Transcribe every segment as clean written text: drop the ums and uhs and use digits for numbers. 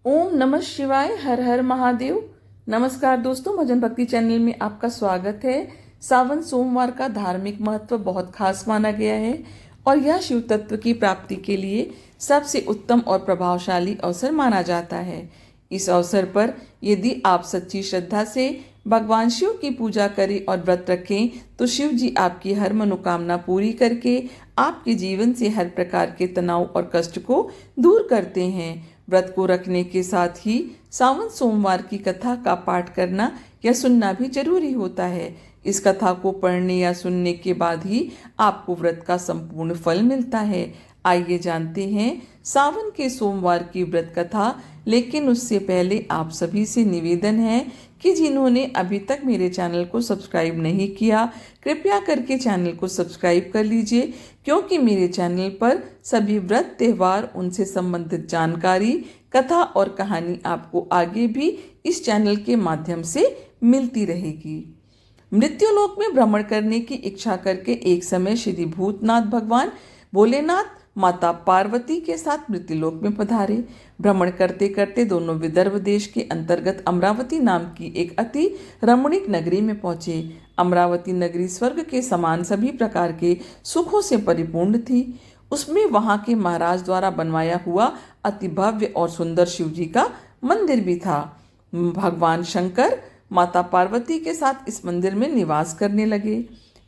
ओम नमः शिवाय। हर हर महादेव। नमस्कार दोस्तों, भजन भक्ति चैनल में आपका स्वागत है। सावन सोमवार का धार्मिक महत्व बहुत खास माना गया है और यह शिव तत्व की प्राप्ति के लिए सबसे उत्तम और प्रभावशाली अवसर माना जाता है। इस अवसर पर यदि आप सच्ची श्रद्धा से भगवान शिव की पूजा करें और व्रत रखें तो शिव जी आपकी हर मनोकामना पूरी करके आपके जीवन से हर प्रकार के तनाव और कष्ट को दूर करते हैं। व्रत को रखने के साथ ही सावन सोमवार की कथा का पाठ करना या सुनना भी जरूरी होता है। इस कथा को पढ़ने या सुनने के बाद ही आपको व्रत का संपूर्ण फल मिलता है। आइए जानते हैं सावन के सोमवार की व्रत कथा। लेकिन उससे पहले आप सभी से निवेदन है कि जिन्होंने अभी तक मेरे चैनल को सब्सक्राइब नहीं किया, कृपया करके चैनल को सब्सक्राइब कर लीजिए, क्योंकि मेरे चैनल पर सभी व्रत, त्योहार, उनसे संबंधित जानकारी, कथा और कहानी आपको आगे भी इस चैनल के माध्यम से मिलती रहेगी। मृत्युलोक में भ्रमण करने की इच्छा करके एक समय श्री भूतनाथ भगवान भोलेनाथ माता पार्वती के साथ मृत्युलोक में पधारे। भ्रमण करते करते दोनों विदर्भ देश के अंतर्गत अमरावती नाम की एक अति रमणीक नगरी में पहुंचे। अमरावती नगरी स्वर्ग के समान सभी प्रकार के सुखों से परिपूर्ण थी। उसमें वहां के महाराज द्वारा बनवाया हुआ अति भव्य और सुंदर शिव जी का मंदिर भी था। भगवान शंकर माता पार्वती के साथ इस मंदिर में निवास करने लगे।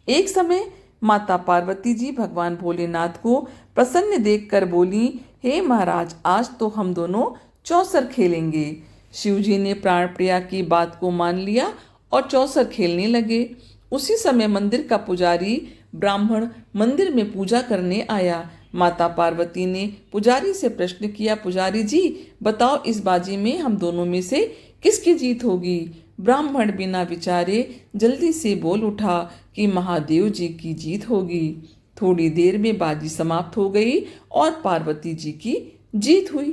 एक समय माता पार्वती जी भगवान भोलेनाथ को प्रसन्न देखकर बोली, हे महाराज, आज तो हम दोनों चौसर खेलेंगे। शिव जी ने प्राण प्रिया की बात को मान लिया और चौसर खेलने लगे। उसी समय मंदिर का पुजारी ब्राह्मण मंदिर में पूजा करने आया। माता पार्वती ने पुजारी से प्रश्न किया, पुजारी जी बताओ, इस बाजी में हम दोनों में से किसकी जीत होगी? ब्राह्मण बिना विचारे जल्दी से बोल उठा कि महादेव जी की जीत होगी। थोड़ी देर में बाजी समाप्त हो गई और पार्वती जी की जीत हुई।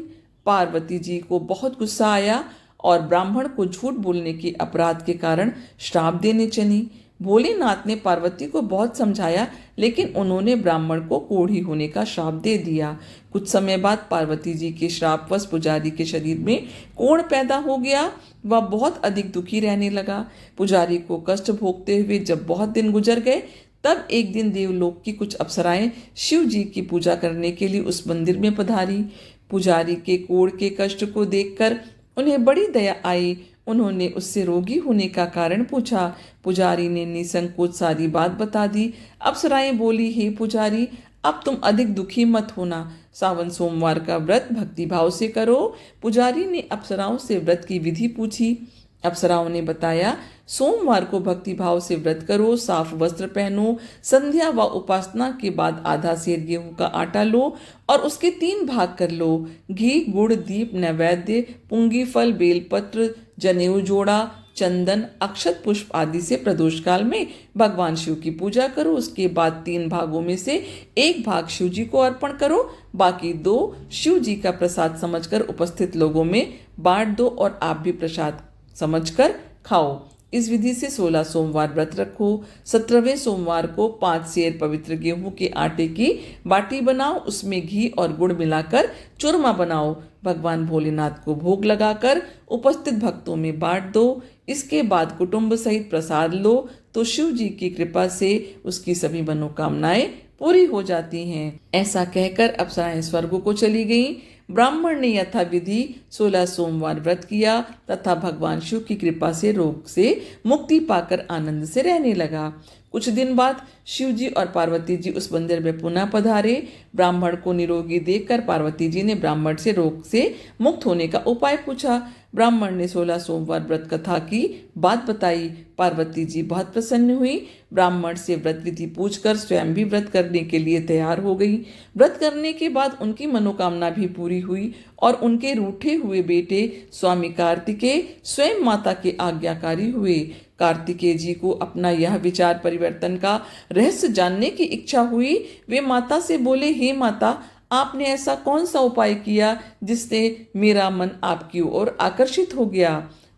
पार्वती जी को बहुत गुस्सा आया और ब्राह्मण को झूठ बोलने के अपराध के कारण श्राप देने चली। भोलेनाथ ने पार्वती को बहुत समझाया, लेकिन उन्होंने ब्राह्मण को कोढ़ी होने का श्राप दे दिया। कुछ समय बाद पार्वती जी के श्रापवश पुजारी के शरीर में कोढ़ पैदा हो गया। वह बहुत अधिक दुखी रहने लगा। पुजारी को कष्ट भोगते हुए जब बहुत दिन गुजर गए, तब एक दिन देवलोक की कुछ अप्सराएं शिव जी की पूजा करने के लिए उस मंदिर में पधारी। पुजारी के कोढ़ के कष्ट को देखकर उन्हें बड़ी दया आई। उन्होंने उससे रोगी होने का कारण पूछा। पुजारी ने निसंकोच सारी बात बता दी। अप्सराएं बोली, हे पुजारी, अब तुम अधिक दुखी मत होना। सावन सोमवार का व्रत भक्ति भाव से करो। पुजारी ने अप्सराओं से व्रत की विधि पूछी। अप्सराओं ने बताया, सोमवार को भक्ति भाव से व्रत करो, साफ वस्त्र पहनो, संध्या व उपासना के बाद आधा सेर गेहूं का आटा लो और उसके 3 भाग कर लो। घी, गुड़, दीप, नैवेद्य, पुंगी फल, बेलपत्र, जनेऊ जोड़ा, चंदन, अक्षत पुष्प आदि से प्रदोष काल में भगवान शिव की पूजा करो। उसके बाद 3 भागों में से 1 भाग शिव जी को अर्पण करो, बाकी 2 शिव जी का प्रसाद समझकर उपस्थित लोगों में बांट दो और आप भी प्रसाद समझकर खाओ। इस विधि से 16 सोमवार व्रत रखो। 17वें सोमवार को 5 सेर पवित्र गेहूं के आटे की बाटी बनाओ, उसमें घी और गुड़ मिलाकर चूरमा बनाओ। भगवान भोलेनाथ को भोग लगाकर उपस्थित भक्तों में बांट दो। इसके बाद कुटुंब सहित प्रसाद लो तो शिव जी की कृपा से उसकी सभी मनोकामनाएं पूरी हो जाती हैं। ऐसा कहकर अप्सराएं स्वर्ग को चली गईं। ब्राह्मण ने यथा विधि 16 सोमवार व्रत किया तथा भगवान शिव की कृपा से रोग से मुक्ति पाकर आनंद से रहने लगा। कुछ दिन बाद शिव जी और पार्वती जी उस मंदिर में पुनः पधारे। ब्राह्मण को निरोगी देखकर पार्वती जी ने ब्राह्मण से रोग से मुक्त होने का उपाय पूछा। ब्राह्मण ने 16 सोमवार व्रत कथा की बात बताई। पार्वती जी बहुत प्रसन्न हुई। ब्राह्मण से व्रत विधि पूछकर स्वयं भी व्रत करने के लिए तैयार हो गई। व्रत करने के बाद उनकी मनोकामना भी पूरी हुई और उनके रूठे हुए बेटे स्वामी कार्तिकेय स्वयं माता के आज्ञाकारी हुए। कार्तिकेय जी को अपना यह विचार परिवर्तन का रहस्य जानने की इच्छा हुई। वे माता से बोले, हे माता, आपने ऐसा कौन सा उपाय किया जिससे मेरा मन आपकी ओर आकर्षित हो गया?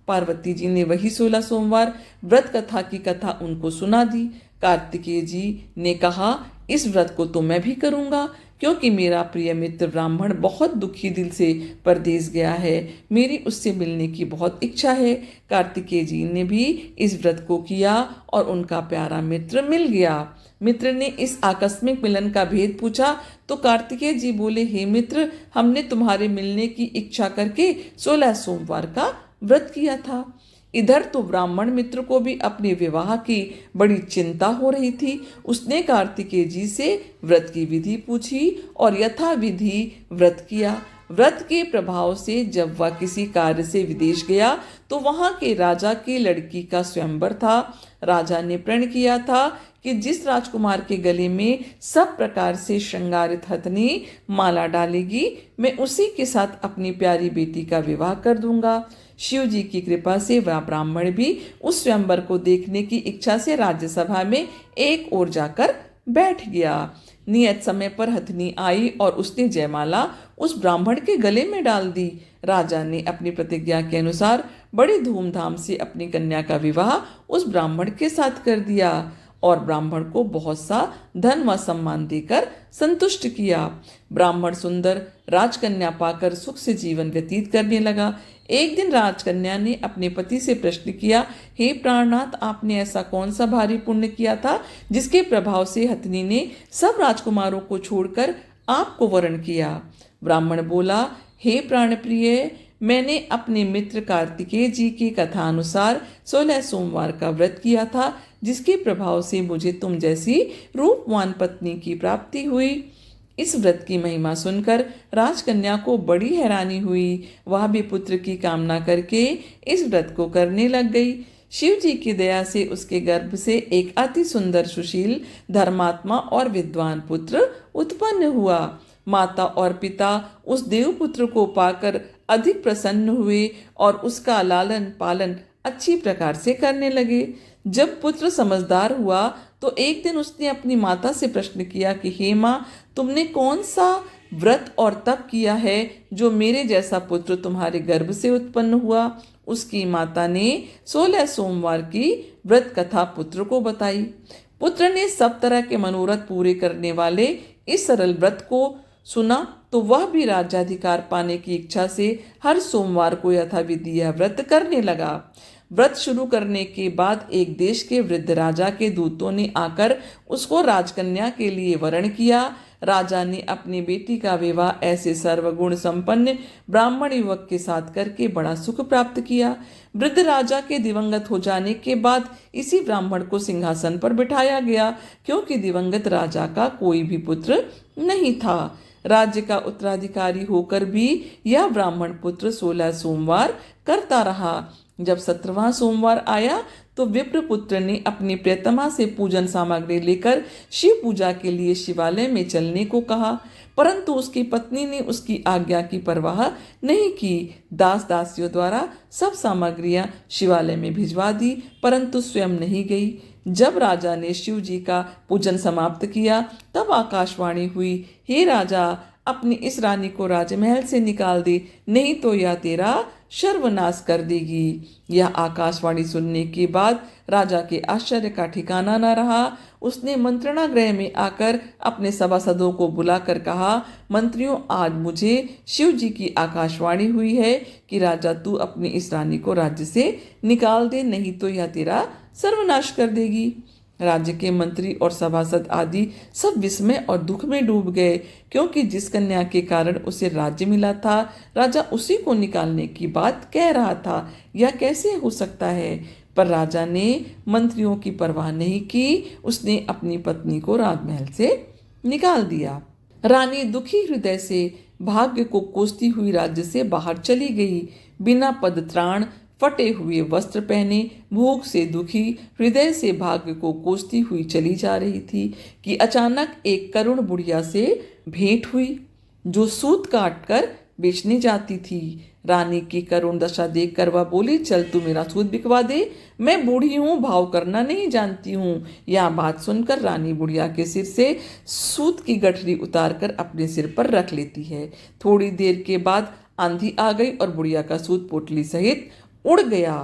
पार्वती जी ने वही 16 सोमवार व्रत कथा की कथा उनको सुना दी। कार्तिकेय जी ने कहा, इस व्रत को तो मैं भी करूँगा, क्योंकि मेरा प्रिय मित्र ब्राह्मण बहुत दुखी दिल से परदेश गया है। मेरी उससे मिलने की बहुत इच्छा है। कार्तिकेय जी ने भी इस व्रत को किया और उनका प्यारा मित्र मिल गया। मित्र ने इस आकस्मिक मिलन का भेद पूछा तो कार्तिकेय जी बोले, हे मित्र, हमने तुम्हारे मिलने की इच्छा करके 16 सोमवार का व्रत किया था। इधर तो ब्राह्मण मित्र को भी अपने विवाह की बड़ी चिंता हो रही थी। उसने कार्तिकेय जी से व्रत की विधि पूछी और यथाविधि व्रत किया। व्रत के प्रभाव से जब वह किसी कार्य से विदेश गया तो वहां के राजा की लड़की का स्वयंवर था। राजा ने प्रण किया था कि जिस राजकुमार के गले में सब प्रकार से श्रृंगारित हथनी माला डालेगी, मैं उसी के साथ अपनी प्यारी बेटी का विवाह कर दूंगा। शिव जी की कृपा से वह ब्राह्मण भी उस स्वयंवर को देखने की इच्छा से राज्यसभा में एक ओर जाकर बैठ गया। नियत समय पर हथनी आई और उसने जयमाला उस ब्राह्मण के गले में डाल दी। राजा ने अपनी प्रतिज्ञा के अनुसार बड़ी धूमधाम से अपनी कन्या का विवाह उस ब्राह्मण के साथ कर दिया और ब्राह्मण को बहुत सा धन व सम्मान देकर संतुष्ट किया। ब्राह्मण सुंदर राजकन्या पाकर सुख से जीवन व्यतीत करने लगा। एक दिन राजकन्या ने अपने पति से प्रश्न किया, हे प्राणनाथ, आपने ऐसा कौन सा भारी पुण्य किया था जिसके प्रभाव से हथनी ने सब राजकुमारों को छोड़कर आपको वरण किया? ब्राह्मण बोला, हे प्राणप्रिय, मैंने अपने मित्र कार्तिकेय जी की कथा अनुसार 16 सोमवार का व्रत किया था, जिसके प्रभाव से मुझे तुम जैसी रूपवान पत्नी की प्राप्ति हुई। इस व्रत की महिमा सुनकर राजकन्या को बड़ी हैरानी हुई। वह भी पुत्र की कामना करके इस व्रत को करने लग गई। शिव जी की दया से उसके गर्भ से एक अति सुंदर, सुशील, धर्मात्मा और विद्वान पुत्र उत्पन्न हुआ। माता और पिता उस देवपुत्र को पाकर अधिक प्रसन्न हुए और उसका लालन पालन अच्छी प्रकार से करने लगे। जब पुत्र समझदार हुआ तो एक दिन उसने अपनी माता से प्रश्न किया कि हे माँ, तुमने कौन सा व्रत और तप किया है जो मेरे जैसा पुत्र तुम्हारे गर्भ से उत्पन्न हुआ? उसकी माता ने 16 सोमवार की व्रत कथा पुत्र को बताई। पुत्र ने सब तरह के मनोरथ पूरे करने वाले इस सरल व्रत को सुना तो वह भी राज्याधिकार पाने की इच्छा से हर सोमवार को यथाविधि यह व्रत करने लगा। व्रत शुरू करने के बाद एक देश के वृद्ध राजा के दूतों ने आकर उसको राजकन्या के लिए वरण किया। राजा ने अपनी बेटी का विवाह ऐसे सर्वगुण संपन्न ब्राह्मण युवक के साथ करके बड़ा सुख प्राप्त किया। वृद्ध राजा के दिवंगत हो जाने के बाद इसी ब्राह्मण को सिंहासन पर बिठाया गया, क्योंकि दिवंगत राजा का कोई भी पुत्र नहीं था। राज्य का उत्तराधिकारी होकर भी यह ब्राह्मण पुत्र 16 सोमवार करता रहा। जब 17वां सोमवार आया तो विप्रपुत्र ने अपनी प्रियतमा से पूजन सामग्री लेकर शिव पूजा के लिए शिवालय में चलने को कहा, परंतु उसकी पत्नी ने उसकी आज्ञा की परवाह नहीं की। दास दासियों द्वारा सब सामग्रियां शिवालय में भिजवा दी, परंतु स्वयं नहीं गई। जब राजा ने शिव जी का पूजन समाप्त किया तब आकाशवाणी हुई, हे राजा, अपनी इस रानी को राजमहल से निकाल दे, नहीं तो यह तेरा सर्वनाश कर देगी। यह आकाशवाणी सुनने के बाद राजा के आश्चर्य का ठिकाना न रहा। उसने मंत्रणा गृह में आकर अपने सभासदों को बुलाकर कहा, मंत्रियों, आज मुझे शिव जी की आकाशवाणी हुई है कि राजा तू अपनी इस रानी को राज्य से निकाल दे, नहीं तो यह तेरा सर्वनाश कर देगी। राज्य के मंत्री और सभासद आदि सब विस्मय और दुख में डूब गए, क्योंकि जिस कन्या के कारण उसे राज्य मिला था, राजा उसी को निकालने की बात कह रहा था। यह कैसे हो सकता है? पर राजा ने मंत्रियों की परवाह नहीं की। उसने अपनी पत्नी को राजमहल से निकाल दिया। रानी दुखी हृदय से भाग्य को कोसती हुई राज्य से बाहर चली गई। बिना पदत्राण, फटे हुए वस्त्र पहने, भूख से दुखी हृदय से भाग्य को कोसती हुई चली जा रही थी कि अचानक एक करुण बुढ़िया से भेंट हुई, जो सूत काट कर बेचने जाती थी। रानी की करुण दशा देखकर वह बोली, चल तू मेरा सूत बिकवा दे, मैं बूढ़ी हूँ, भाव करना नहीं जानती हूँ। यह बात सुनकर रानी बुढ़िया के सिर से सूत की गठरी उतार कर अपने सिर पर रख लेती है। थोड़ी देर के बाद आंधी आ गई और बुढ़िया का सूत पोटली सहित उड़ गया।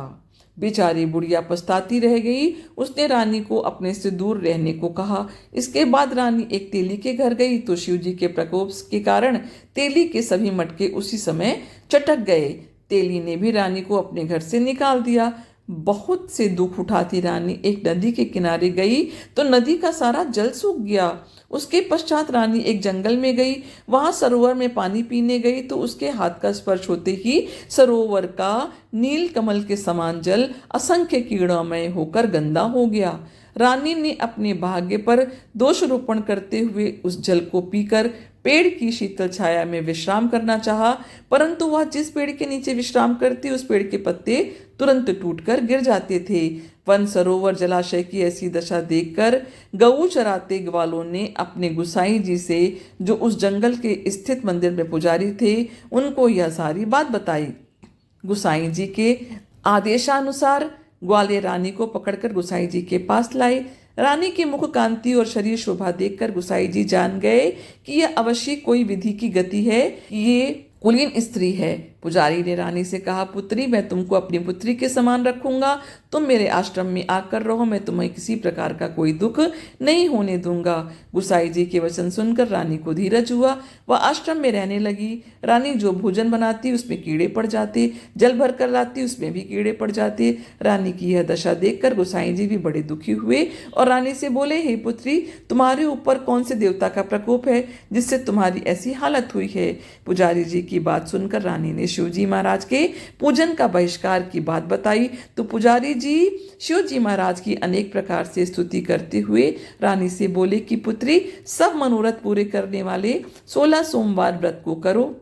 बेचारी बुढ़िया पछताती रह गई। उसने रानी को अपने से दूर रहने को कहा। इसके बाद रानी एक तेली के घर गई तो शिव जी के प्रकोप के कारण तेली के सभी मटके उसी समय चटक गए। तेली ने भी रानी को अपने घर से निकाल दिया। बहुत से दुख उठाती रानी एक नदी के किनारे गई तो नदी का सारा जल सूख गया। उसके पश्चात रानी एक जंगल में गई। वहां सरोवर में पानी पीने गई तो उसके हाथ का स्पर्श होते ही सरोवर का नील कमल के समान जल असंख्य कीड़ामय होकर गंदा हो गया। रानी ने अपने भाग्य पर दोषारोपण करते हुए उस जल को पीकर पेड़ की शीतल छाया में विश्राम करना चाहा, परंतु वह जिस पेड़ के नीचे विश्राम करती उस पेड़ के पत्ते तुरंत टूटकर गिर जाते थे। वन सरोवर जलाशय की ऐसी दशा देखकर गऊ चराते ग्वालों ने अपने गुसाई जी से, जो उस जंगल के स्थित मंदिर में पुजारी थे, उनको यह सारी बात बताई। गुसाई जी के आदेशानुसार ग्वाले रानी को पकड़कर गुसाई जी के पास लाए। रानी की मुख कांति और शरीर शोभा देखकर गुसाई जी जान गए कि यह अवश्य कोई विधि की गति है, ये कुलीन स्त्री है। पुजारी ने रानी से कहा, पुत्री, मैं तुमको अपनी पुत्री के समान रखूंगा। तुम मेरे आश्रम में आकर रहो, मैं तुम्हें किसी प्रकार का कोई दुख नहीं होने दूंगा। गुसाई जी के वचन सुनकर रानी को धीरज हुआ। वह आश्रम में रहने लगी। रानी जो भोजन बनाती उसमें कीड़े पड़ जाते, जल भर कर लाती उसमें भी कीड़े पड़ जाते। रानी की यह दशा देखकर गुसाई जी भी बड़े दुखी हुए और रानी से बोले, हे पुत्री, तुम्हारे ऊपर कौन से देवता का प्रकोप है जिससे तुम्हारी ऐसी हालत हुई है। पुजारी जी की बात सुनकर रानी ने शिवजी महाराज के पूजन का बहिष्कार की बात बताई तो पुजारी जी शिवजी महाराज की अनेक प्रकार से स्तुति करते हुए रानी से बोले कि पुत्री, सब मनोरथ पूरे करने वाले 16 सोमवार व्रत को करो,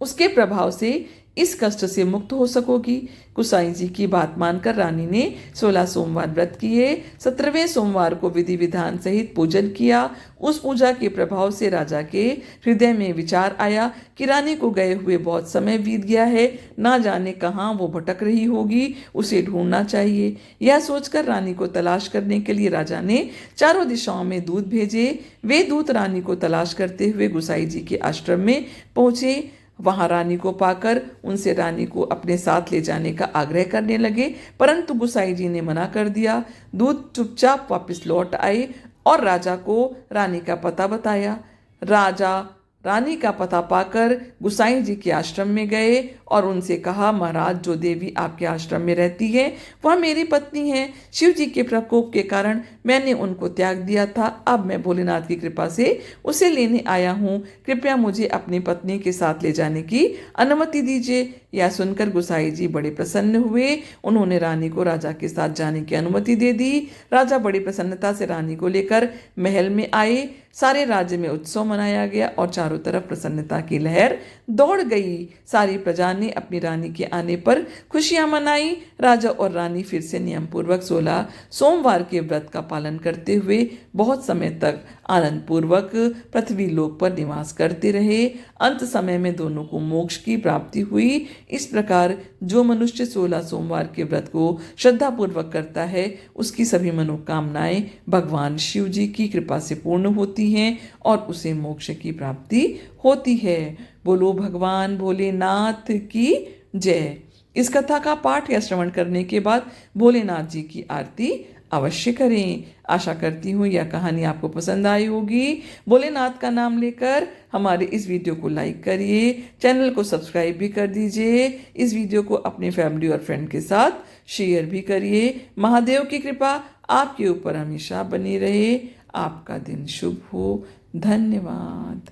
उसके प्रभाव से इस कष्ट से मुक्त हो सकोगी। गुसाई जी की बात मानकर रानी ने 16 सोमवार व्रत किए। 17वें सोमवार को विधि विधान सहित पूजन किया। उस पूजा के प्रभाव से राजा के हृदय में विचार आया कि रानी को गए हुए बहुत समय बीत गया है, ना जाने कहाँ वो भटक रही होगी, उसे ढूंढना चाहिए। यह सोचकर रानी को तलाश करने के लिए राजा ने चारों दिशाओं में दूत भेजे। वे दूत रानी को तलाश करते हुए गुसाई जी के आश्रम में पहुंचे। वहां रानी को पाकर उनसे रानी को अपने साथ ले जाने का आग्रह करने लगे, परंतु गुसाई जी ने मना कर दिया। दूत चुपचाप वापस लौट आए और राजा को रानी का पता बताया। राजा रानी का पता पाकर गुसाई जी के आश्रम में गए और उनसे कहा, महाराज, जो देवी आपके आश्रम में रहती है वह मेरी पत्नी है। शिव जी के प्रकोप के कारण मैंने उनको त्याग दिया था। अब मैं भोलेनाथ की कृपा से उसे लेने आया हूँ। कृपया मुझे अपनी पत्नी के साथ ले जाने की अनुमति दीजिए। यह सुनकर गुसाई जी बड़े प्रसन्न हुए। उन्होंने रानी को राजा के साथ जाने की अनुमति दे दी। राजा बड़ी प्रसन्नता से रानी को लेकर महल में आए। सारे राज्य में उत्सव मनाया गया और चारों तरफ प्रसन्नता की लहर दौड़ गई। सारी प्रजा ने अपनी रानी के आने पर खुशियां मनाई। राजा और रानी फिर से नियम पूर्वक 16 सोमवार के व्रत का पालन करते हुए बहुत समय तक आनंद पूर्वक पृथ्वी लोक पर निवास करते रहे। अंत समय में दोनों को मोक्ष की प्राप्ति हुई। इस प्रकार जो मनुष्य 16 सोमवार के व्रत को श्रद्धा पूर्वक करता है उसकी सभी मनोकामनाएं भगवान शिव जी की कृपा से पूर्ण होती हैं और उसे मोक्ष की प्राप्ति होती है। बोलो भगवान भोलेनाथ की जय। इस कथा का पाठ या श्रवण करने के बाद भोलेनाथ जी की आरती अवश्य करें। आशा करती हूँ यह कहानी आपको पसंद आई होगी। भोलेनाथ का नाम लेकर हमारे इस वीडियो को लाइक करिए, चैनल को सब्सक्राइब भी कर दीजिए। इस वीडियो को अपने फैमिली और फ्रेंड के साथ शेयर भी करिए। महादेव की कृपा आपके ऊपर हमेशा बनी रहे। आपका दिन शुभ हो। धन्यवाद।